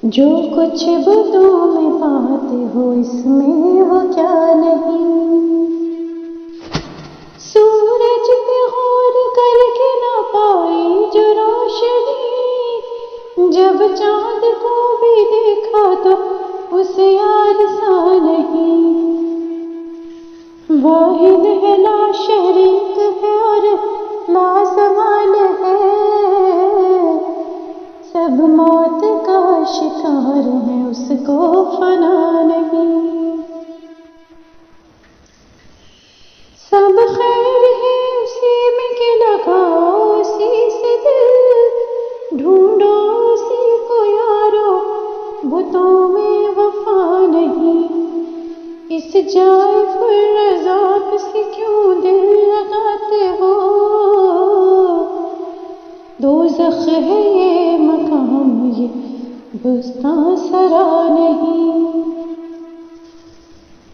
جو کچھ بتوں میں پاتے ہو اس میں وہ کیا نہیں، سورج پہ غور کر کے نہ پائی جو روشنی، جب چاند کو بھی دیکھا تو اسے یاد سا نہیں، واحد ہے لا شریک ہے اور لا زوال ہے، سب موت کا شکار ہے اس کو فنا نہیں، سب خیر ہے اسی میں کہ لگاؤ اسی سے دل، ڈھونڈو اسی کو یارو بتوں میں وفا نہیں، اس جائے پر عذاب سے کیوں دل لگاتے ہو، دوزخ ہے یہ مقام یہ بستاں سرا نہیں۔